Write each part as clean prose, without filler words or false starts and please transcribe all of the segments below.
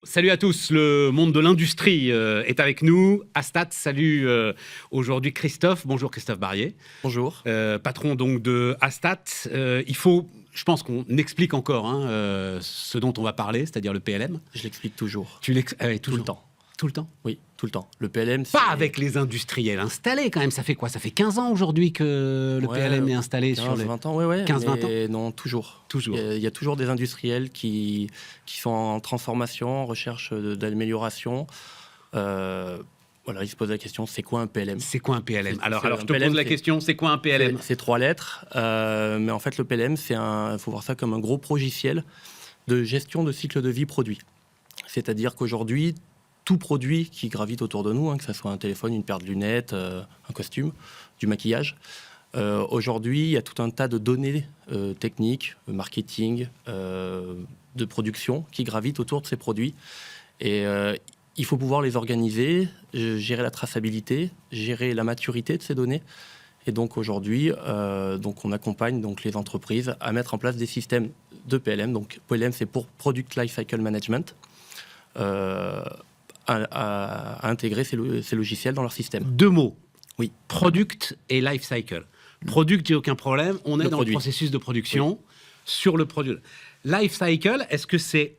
Salut à tous, le monde de l'industrie est avec nous. Astat, salut aujourd'hui Christophe. Bonjour Christophe Barrier. Bonjour. Patron donc de Astat. Je pense qu'on explique encore ce dont on va parler, c'est-à-dire le PLM. Je l'explique toujours. Toujours. Tout le temps. Tout le temps? Oui, tout le temps. Le PLM, Pas avec les industriels installés quand même. Ça fait quoi? Ça fait 15 ans aujourd'hui que le PLM est installé 15, sur les... 20 ans, ouais. 15-20 ans? Non, toujours. Toujours. Il y a toujours des industriels qui sont en transformation, en recherche d'amélioration. Voilà, ils se posent la question, c'est quoi un PLM? C'est quoi un PLM? Alors je te PLM, pose la question, c'est quoi un PLM? C'est 3 lettres, mais en fait, le PLM, il faut voir ça comme un gros progiciel de gestion de cycle de vie produit. C'est-à-dire qu'aujourd'hui, tout produit qui gravite autour de nous, que ce soit un téléphone, une paire de lunettes, un costume, du maquillage. Aujourd'hui, il y a tout un tas de données techniques, marketing, de production qui gravitent autour de ces produits. Et il faut pouvoir les organiser, gérer la traçabilité, gérer la maturité de ces données. Et donc aujourd'hui, on accompagne les entreprises à mettre en place des systèmes de PLM. Donc PLM, c'est pour Product Lifecycle Management. À intégrer ces logiciels dans leur système. 2 mots. Oui. Product et life cycle. Product, il n'y a aucun problème. On est dans le processus de production sur le produit. Life cycle, est-ce que c'est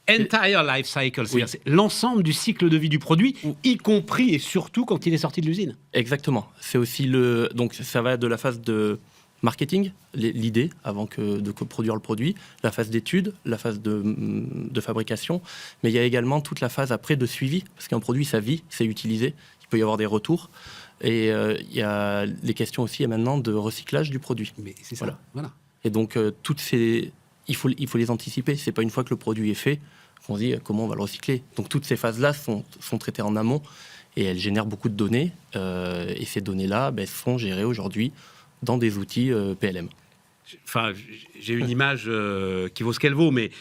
entire life cycle, c'est-à-dire c'est l'ensemble du cycle de vie du produit, y compris et surtout quand il est sorti de l'usine? Exactement. C'est aussi donc ça va de la phase de marketing, l'idée avant de produire le produit, la phase d'étude, la phase de fabrication, mais il y a également toute la phase après de suivi, parce qu'un produit, ça vit, c'est utilisé, il peut y avoir des retours, et il y a les questions aussi maintenant de recyclage du produit. Mais c'est ça, voilà. Et donc, il faut les anticiper, c'est pas une fois que le produit est fait qu'on se dit comment on va le recycler. Donc toutes ces phases-là sont traitées en amont, et elles génèrent beaucoup de données, et ces données-là sont gérées aujourd'hui dans des outils PLM. Enfin, j'ai une image qui vaut ce qu'elle vaut, mais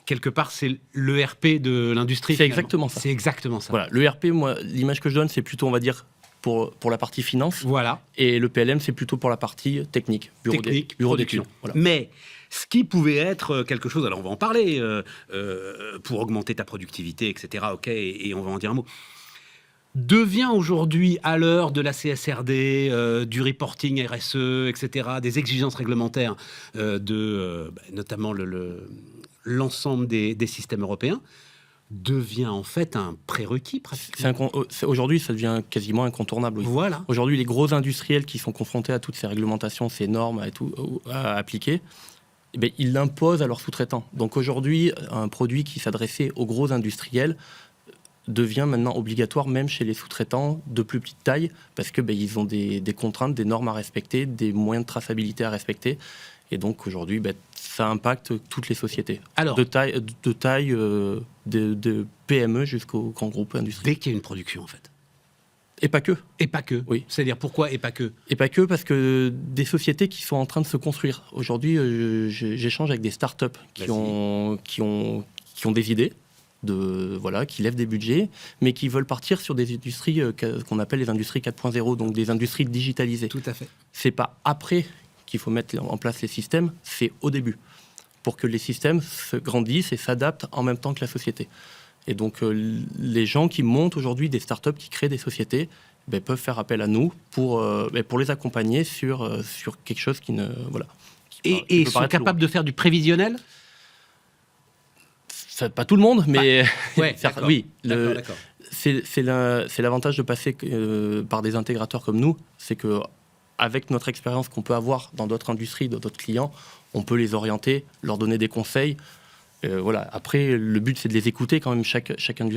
quelque part, c'est l'ERP de l'industrie. C'est exactement ça. C'est exactement ça. Voilà, l'ERP, moi, l'image que je donne, c'est plutôt, on va dire, pour la partie finance. Voilà. Et le PLM, c'est plutôt pour la partie technique, bureau d'études. Voilà. Mais ce qui pouvait être quelque chose, alors on va en parler, pour augmenter ta productivité, etc., ok, et on va en dire un mot, devient aujourd'hui, à l'heure de la CSRD, du reporting RSE, etc., des exigences réglementaires notamment l'ensemble des systèmes européens, devient en fait un prérequis pratiquement. Aujourd'hui, ça devient quasiment incontournable. Oui. Voilà. Aujourd'hui, les gros industriels qui sont confrontés à toutes ces réglementations, ces normes et tout, à appliquer, ils l'imposent à leurs sous-traitants. Donc aujourd'hui, un produit qui s'adressait aux gros industriels devient maintenant obligatoire même chez les sous-traitants de plus petite taille, parce que ils ont des contraintes, des normes à respecter, des moyens de traçabilité à respecter. Et donc aujourd'hui, ça impacte toutes les sociétés. Alors, de taille de PME jusqu'aux grands groupes industriels. Dès qu'il y a une production, en fait. Et pas que. Et pas que. Oui. C'est-à-dire pourquoi et pas que? Et pas que parce que des sociétés qui sont en train de se construire. Aujourd'hui, j'échange avec des startups qui ont des idées, qui lèvent des budgets, mais qui veulent partir sur des industries qu'on appelle les industries 4.0, donc des industries digitalisées. Tout à fait. C'est pas après qu'il faut mettre en place les systèmes, c'est au début, pour que les systèmes se grandissent et s'adaptent en même temps que la société. Et donc, les gens qui montent aujourd'hui des startups, qui créent des sociétés, peuvent faire appel à nous pour les accompagner sur quelque chose qui ne... Voilà. Et sont capables de faire du prévisionnel? Pas tout le monde, mais... oui, d'accord. C'est l'avantage de passer par des intégrateurs comme nous, c'est que avec notre expérience qu'on peut avoir dans d'autres industries, dans d'autres clients, on peut les orienter, leur donner des conseils. Après, le but, c'est de les écouter quand même.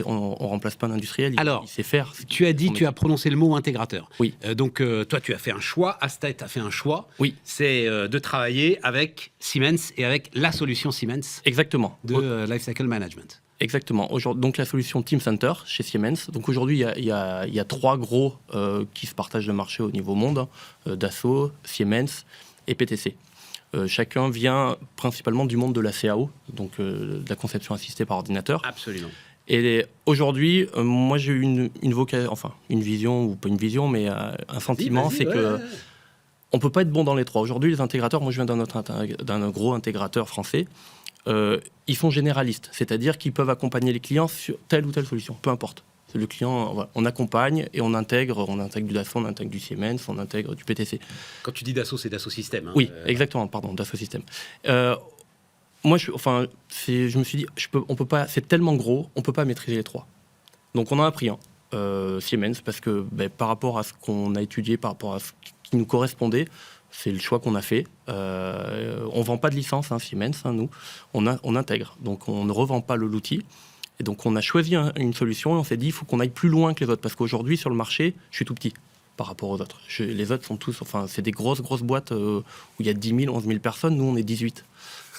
On ne remplace pas un industriel, il sait faire. Tu as prononcé le mot intégrateur. Oui. Donc, toi, tu as fait un choix, Astat a fait un choix. Oui. C'est de travailler avec Siemens et avec la solution Siemens. Exactement. De Lifecycle Management. Exactement. Donc, la solution Teamcenter chez Siemens. Donc, aujourd'hui, il y a 3 gros qui se partagent le marché au niveau monde, Dassault, Siemens et PTC. Chacun vient principalement du monde de la CAO, donc de la conception assistée par ordinateur. Absolument. Et aujourd'hui, moi j'ai eu une vision, ou pas une vision, mais un sentiment, c'est que on peut pas être bon dans les 3. Aujourd'hui, les intégrateurs, moi je viens d'un gros intégrateur français, ils sont généralistes, c'est-à-dire qu'ils peuvent accompagner les clients sur telle ou telle solution, peu importe. C'est le client, voilà, on accompagne et on intègre du Dassault, on intègre du Siemens, on intègre du PTC. Quand tu dis Dassault, c'est Dassault Systèmes. Hein. Oui, exactement, pardon, Dassault Systèmes. Moi, je me suis dit, on peut pas, c'est tellement gros, on peut pas maîtriser les trois. Donc on en a pris un, Siemens, parce que par rapport à ce qu'on a étudié, par rapport à ce qui nous correspondait, c'est le choix qu'on a fait. On vend pas de licence, Siemens, nous, on intègre. Donc on ne revend pas l'outil. Et donc on a choisi une solution et on s'est dit, il faut qu'on aille plus loin que les autres, parce qu'aujourd'hui, sur le marché, je suis tout petit par rapport aux autres. Les autres sont tous, c'est des grosses boîtes où il y a 10 000, 11 000 personnes, nous on est 18.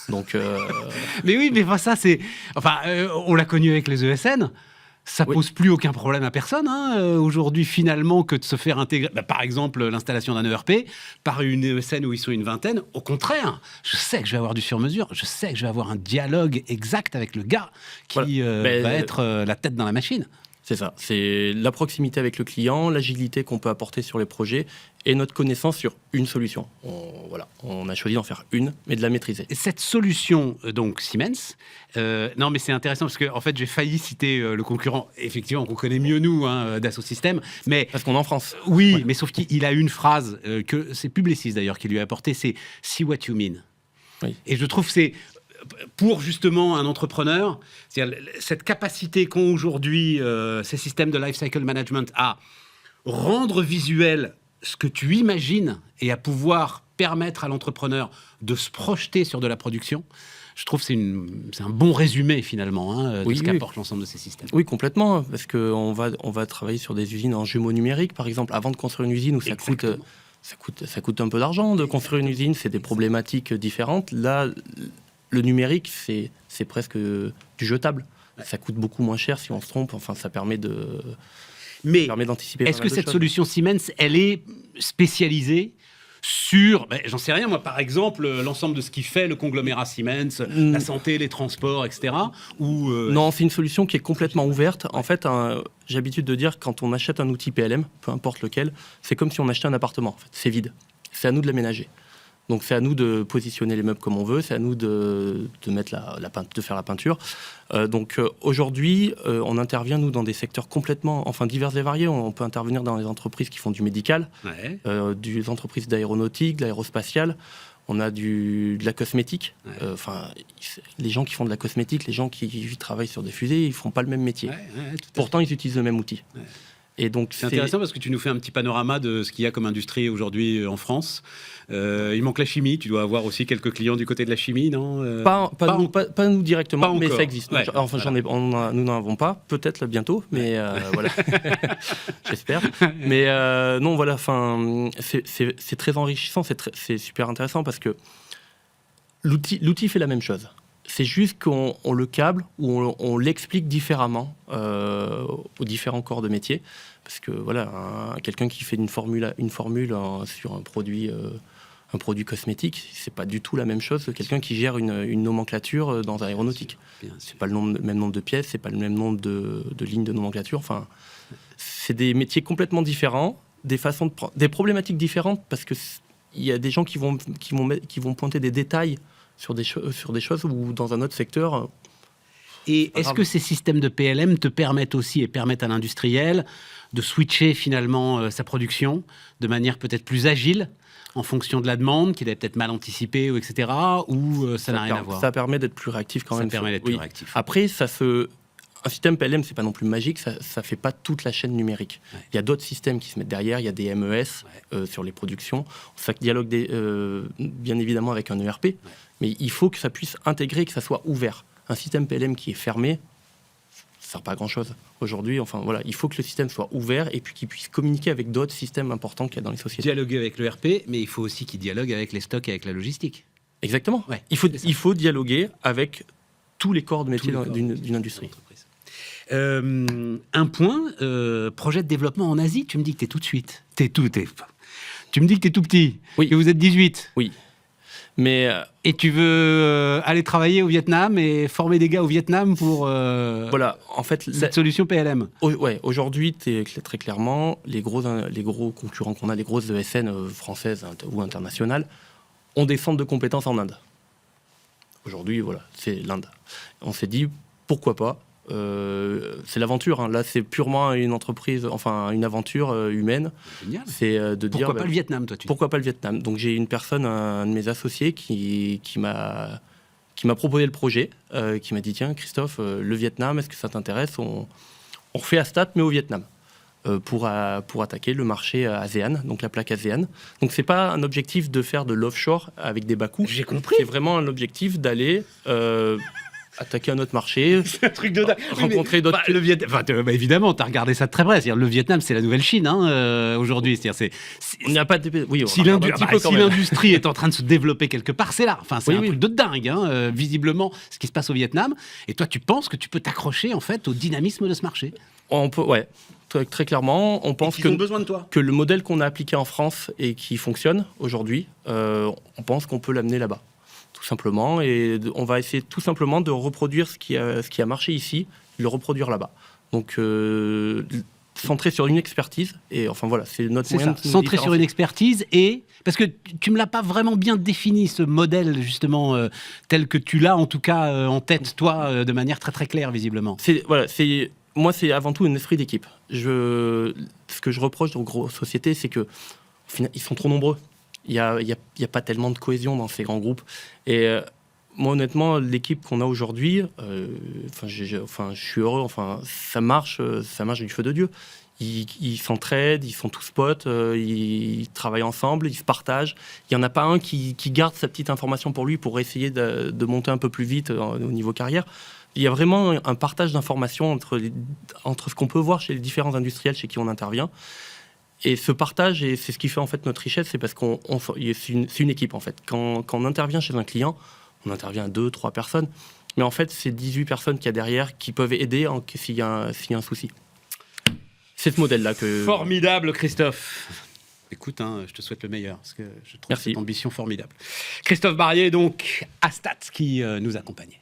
Donc, Mais oui, mais ça, c'est... on l'a connu avec les ESN. Ça pose plus aucun problème à personne aujourd'hui, finalement, que de se faire intégrer, par exemple, l'installation d'un ERP par une ESN où ils sont une vingtaine. Au contraire, je sais que je vais avoir du sur-mesure, je sais que je vais avoir un dialogue exact avec le gars qui va être la tête dans la machine. C'est ça, c'est la proximité avec le client, l'agilité qu'on peut apporter sur les projets et notre connaissance sur une solution. On a choisi d'en faire une, mais de la maîtriser. Et cette solution, donc Siemens, non mais c'est intéressant parce que en fait j'ai failli citer le concurrent, effectivement qu'on connaît mieux nous, Dassault Systèmes, mais parce qu'on est en France. Oui, ouais. Mais sauf qu'il a une phrase que c'est Publicis d'ailleurs qui lui a apportée, c'est "See what you mean". Oui. Et je trouve que c'est pour justement un entrepreneur, c'est-à-dire cette capacité qu'ont aujourd'hui ces systèmes de lifecycle management à rendre visuel ce que tu imagines et à pouvoir permettre à l'entrepreneur de se projeter sur de la production. Je trouve que c'est un bon résumé finalement de ce qu'apporte l'ensemble de ces systèmes. Oui, complètement, parce qu'on va travailler sur des usines en jumeaux numériques, par exemple, avant de construire une usine où ça coûte un peu d'argent de construire une usine, c'est des problématiques différentes. Là, le numérique, c'est presque du jetable. Ouais. Ça coûte beaucoup moins cher si on se trompe. Enfin, ça permet d'anticiper. Est-ce que cette solution Siemens, elle est spécialisée sur, j'en sais rien, moi, par exemple, l'ensemble de ce qui fait le conglomérat Siemens, la santé, les transports, etc. Non, c'est une solution qui est complètement ouverte. En fait, j'ai l'habitude de dire, quand on achète un outil PLM, peu importe lequel, c'est comme si on achetait un appartement. En fait. C'est vide. C'est à nous de l'aménager. Donc c'est à nous de positionner les meubles comme on veut, c'est à nous de mettre de faire la peinture. Aujourd'hui, on intervient nous dans des secteurs complètement, divers et variés. On peut intervenir dans les entreprises qui font du médical, des entreprises d'aéronautique, de l'aérospatiale. On a de la cosmétique. Les gens qui font de la cosmétique, les gens qui travaillent sur des fusées, ils font pas le même métier. Pourtant, ils utilisent le même outil. Ouais. Et donc, c'est intéressant parce que tu nous fais un petit panorama de ce qu'il y a comme industrie aujourd'hui en France. Il manque la chimie. Tu dois avoir aussi quelques clients du côté de la chimie, non pas nous directement, mais ça existe. Ouais, nous n'en avons pas. Peut-être bientôt, mais voilà. J'espère. Mais non, voilà. C'est très enrichissant. C'est super intéressant parce que l'outil fait la même chose. C'est juste qu'on le câble ou on l'explique différemment aux différents corps de métier. Parce que voilà, quelqu'un qui fait une formule sur un produit cosmétique, c'est pas du tout la même chose que quelqu'un qui gère une nomenclature dans l'aéronautique. C'est pas le même nombre de pièces, c'est pas le même nombre de lignes de nomenclature. Enfin, c'est des métiers complètement différents, des problématiques différentes parce que il y a des gens qui vont pointer des détails sur des choses ou dans un autre secteur. Et est-ce que ces systèmes de PLM te permettent aussi et permettent à l'industriel de switcher finalement sa production de manière peut-être plus agile en fonction de la demande, qu'il avait peut-être mal anticipée, etc. ou ça n'a rien à voir? Ça permet d'être plus réactif quand même. Ça permet d'être plus réactif. Après, un système PLM, c'est pas non plus magique, ça fait pas toute la chaîne numérique. Ouais. Il y a d'autres systèmes qui se mettent derrière, il y a des MES sur les productions, ça dialogue bien évidemment avec un ERP, mais il faut que ça puisse intégrer, que ça soit ouvert. Un système PLM qui est fermé, ça sert pas à grand-chose. Aujourd'hui, il faut que le système soit ouvert et puis qu'il puisse communiquer avec d'autres systèmes importants qu'il y a dans les sociétés. Dialoguer avec l'ERP, mais il faut aussi qu'il dialogue avec les stocks et avec la logistique. Exactement. Ouais, il faut dialoguer avec tous les corps de métier d'une industrie. Un point, projet de développement en Asie, tu me dis que tu es tout de suite. Tu me dis que tu es tout petit, que vous êtes 18. Oui. Mais et tu veux aller travailler au Vietnam et former des gars au Vietnam pour voilà, en fait, cette solution PLM. Aujourd'hui, très clairement, les gros concurrents qu'on a, les grosses ESN françaises ou internationales, ont des centres de compétences en Inde. Aujourd'hui, voilà, c'est l'Inde. On s'est dit, pourquoi pas. C'est l'aventure. Hein. Là, c'est purement une entreprise, enfin une aventure humaine. Génial. C'est de dire Pourquoi pas le Vietnam, toi, tu dis? pourquoi pas le Vietnam. Donc j'ai une personne, un de mes associés, qui m'a proposé le projet, qui m'a dit tiens Christophe, le Vietnam, est-ce que ça t'intéresse? On refait Astat mais au Vietnam. Pour attaquer le marché ASEAN, donc la plaque ASEAN. Donc c'est pas un objectif de faire de l'offshore avec des bas coûts. J'ai compris. C'est vraiment un objectif d'aller attaquer un autre marché, C'est un truc de dingue. rencontrer d'autres. Le Vietnam, évidemment, tu as regardé ça de très près. C'est-à-dire, le Vietnam, c'est la nouvelle Chine aujourd'hui. C'est-à-dire, On n'y a pas de. Oui, on si regarde un petit peu quand même. l'industrie est en train de se développer quelque part, c'est là. Enfin, c'est Oui, un oui. truc de dingue, visiblement, ce qui se passe au Vietnam. Et toi, tu penses que tu peux t'accrocher en fait au dynamisme de ce marché? On peut, ouais, très clairement, on pense Ils ont besoin de toi. que le modèle qu'on a appliqué en France et qui fonctionne aujourd'hui, on pense qu'on peut l'amener là-bas, tout simplement. Et on va essayer tout simplement de reproduire ce qui a marché ici, le reproduire là-bas. Donc, centré sur une expertise. Et enfin voilà, c'est notre C'est moyen ça, de nous centré sur une différencier. expertise et... Parce que tu me l'as pas vraiment bien défini, ce modèle, justement, tel que tu l'as, en tout cas, en tête, toi, de manière très très claire, visiblement. Moi, c'est avant tout un esprit d'équipe. Ce que je reproche aux grosses sociétés, c'est que au final, ils sont trop nombreux. Il y a pas tellement de cohésion dans ces grands groupes. Et moi, honnêtement, l'équipe qu'on a aujourd'hui, je suis heureux. Enfin, ça marche du feu de Dieu. Ils s'entraident, ils sont tous potes, ils travaillent ensemble, ils se partagent. Il n'y en a pas un qui garde sa petite information pour lui pour essayer de monter un peu plus vite au niveau carrière. Il y a vraiment un partage d'informations entre ce qu'on peut voir chez les différents industriels chez qui on intervient. Et ce partage, et c'est ce qui fait en fait notre richesse, c'est parce c'est une équipe en fait. Quand on intervient chez un client, on intervient à 2, 3 personnes. Mais en fait, c'est 18 personnes qu'il y a derrière qui peuvent aider s'il y a un souci. C'est ce modèle-là que... Formidable, Christophe. Écoute, je te souhaite le meilleur, parce que je trouve Merci. cette ambition formidable. Christophe Barrier, donc, à Stats, qui nous accompagnait.